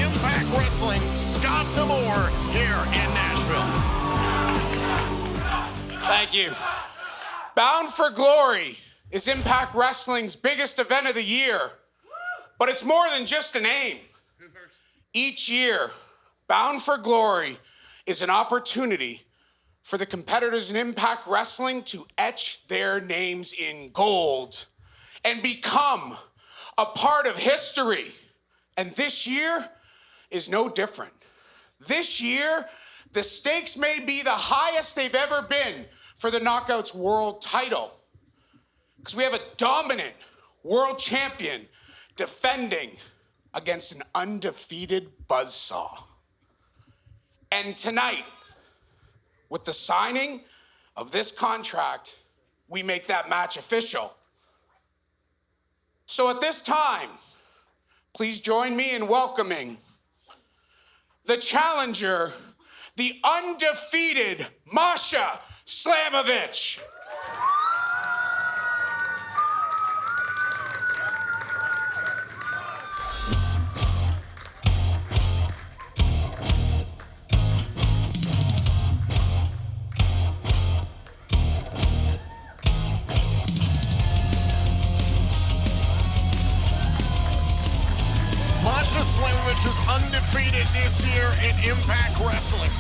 Impact Wrestling, Scott D'Amore, here in Nashville. Thank you. Bound for Glory is Impact Wrestling's biggest event of the year, but it's more than just a name. Each year, Bound for Glory is an opportunity for the competitors in Impact Wrestling to etch their names in gold and become a part of history. And this year is no different. This year, the stakes may be the highest they've ever been for the Knockouts World title, because we have a dominant world champion defending against an undefeated buzzsaw. And tonight, with the signing of this contract, we make that match official. So at this time, please join me in welcoming the challenger, the undefeated Masha Slamovich. Masha Slamovich is undefeated this year in Impact Wrestling.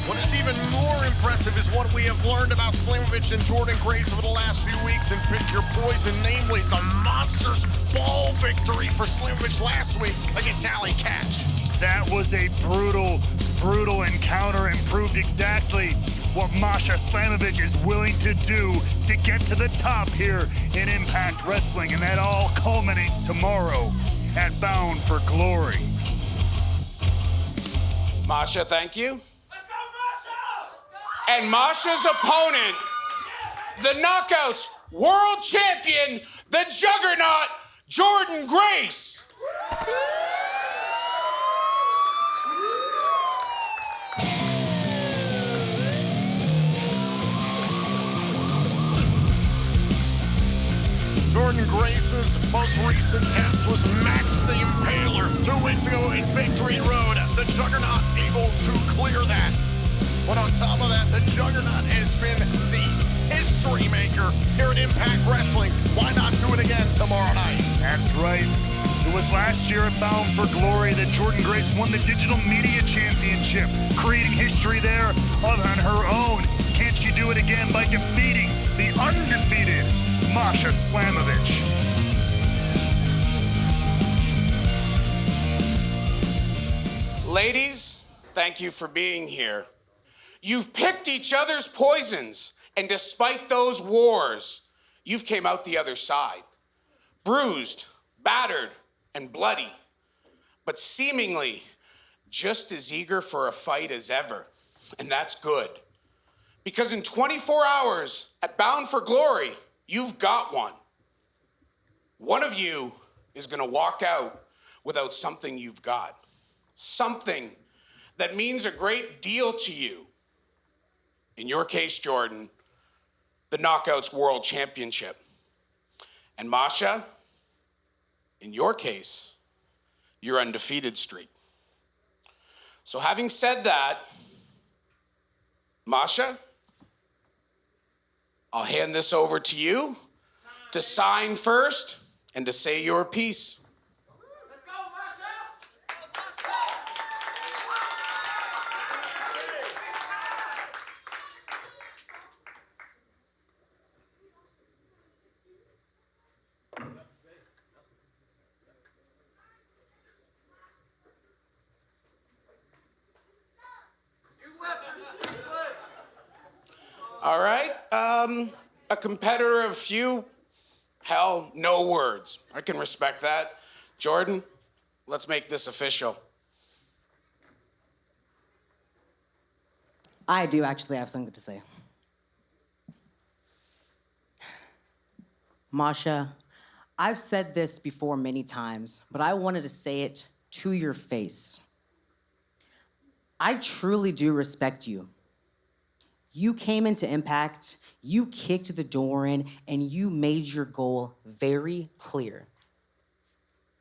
What is even more impressive is what we have learned about Slamovich and Jordynne Grace over the last few weeks in Pick Your Poison, namely the Monsters Ball victory for Slamovich last week against Allie Katch. That was a brutal encounter and proved exactly what Masha Slamovich is willing to do to get to the top here in Impact Wrestling, and that all culminates tomorrow at Bound for Glory. Masha, thank you. And Masha's opponent, the Knockouts World Champion, the Juggernaut, Jordynne Grace. Jordynne Grace's most recent test was Max the Impaler 2 weeks ago in Victory Road. The Juggernaut able to clear that. But on top of that, the Juggernaut has been the history maker here at Impact Wrestling. Why not do it again tomorrow night? That's right. It was last year at Bound for Glory that Jordynne Grace won the Digital Media Championship, creating history there on her own. Can't she do it again by defeating the undefeated Masha Slamovich? Ladies, thank you for being here. You've picked each other's poisons, and despite those wars, you've came out the other side. Bruised, battered, and bloody, but seemingly just as eager for a fight as ever. And that's good. Because in 24 hours at Bound for Glory, you've got one. One of you is gonna walk out without something you've got. Something that means a great deal to you. In your case, Jordynne, the Knockouts World Championship. And Masha, in your case, your undefeated streak. So having said that, Masha, I'll hand this over to you to sign first and to say your piece. Let's go, Masha! All right, a competitor of few, hell, no words. I can respect that. Jordynne, let's make this official. I do actually have something to say. Masha, I've said this before many times, but I wanted to say it to your face. I truly do respect you. You came into Impact, you kicked the door in, and you made your goal very clear.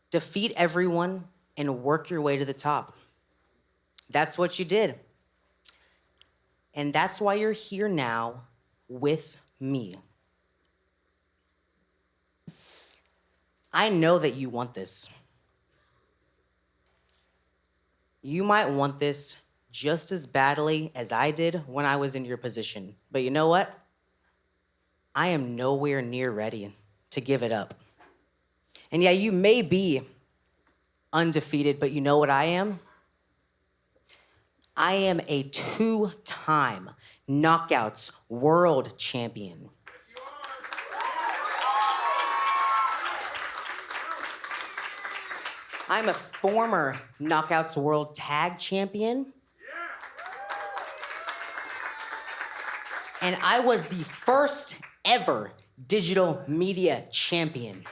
Defeat everyone and work your way to the top. That's what you did. And that's why you're here now with me. I know that you want this. You might want this just as badly as I did when I was in your position. But you know what? I am nowhere near ready to give it up. And yeah, you may be undefeated, but you know what I am? I am a 2-time Knockouts World Champion. I'm a former Knockouts World Tag Champion. And I was the first ever digital media champion.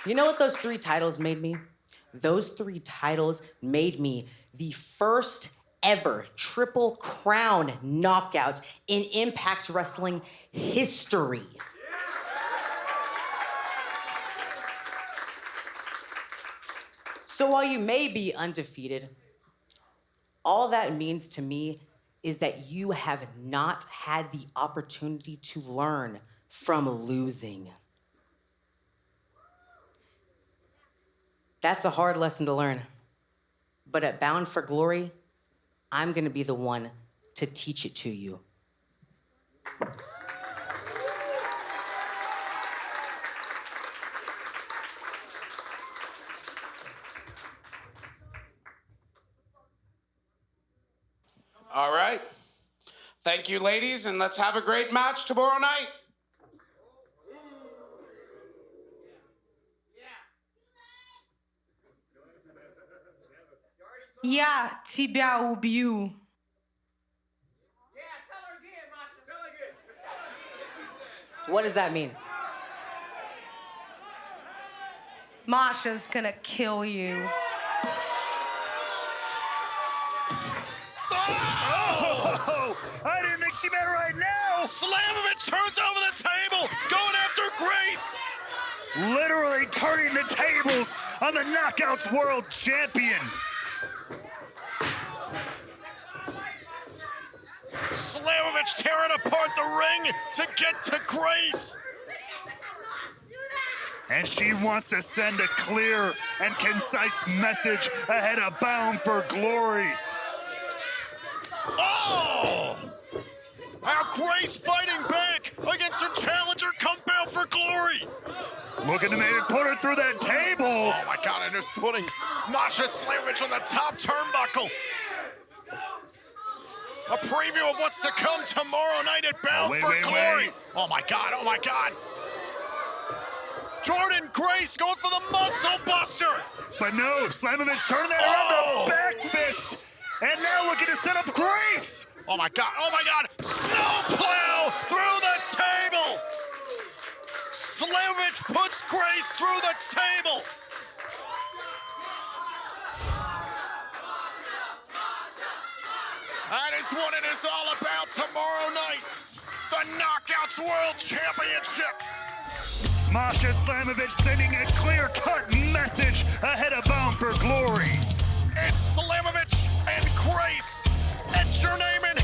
You know what those 3 titles made me? Those 3 titles made me the first ever Triple Crown knockout in Impact Wrestling history. So while you may be undefeated, all that means to me is that you have not had the opportunity to learn from losing. That's a hard lesson to learn. But at Bound for Glory, I'm gonna be the one to teach it to you. All right. Thank you, ladies, and let's have a great match tomorrow night. Я тебя убью. Yeah, tell her again, Masha. Tell her again. What does that mean? Masha's gonna kill you. Oh, I didn't think she meant right now. Slamovich turns over the table, going after Grace. Literally turning the tables on the Knockouts World Champion. Slamovich tearing apart the ring to get to Grace. And she wants to send a clear and concise message ahead of Bound for Glory. Oh! Now Grace fighting back against her challenger come Bound for Glory. Looking to maybe put her through that table. Oh my God, and just putting Masha Slamovich on the top turnbuckle. A preview of what's to come tomorrow night at Bound for Glory. Oh my God, oh my God. Jordynne Grace going for the muscle buster. But no, Slamovich turning that around the back fist. And now looking to set up Grace. Oh my God, oh my God. Snowplow through the table. Slamovich puts Grace through the table. That is what it is all about tomorrow night. The Knockouts World Championship. Masha Slamovich sending a clear-cut message ahead of Bound for Glory. It's Slamovich and Grace. Enter your name in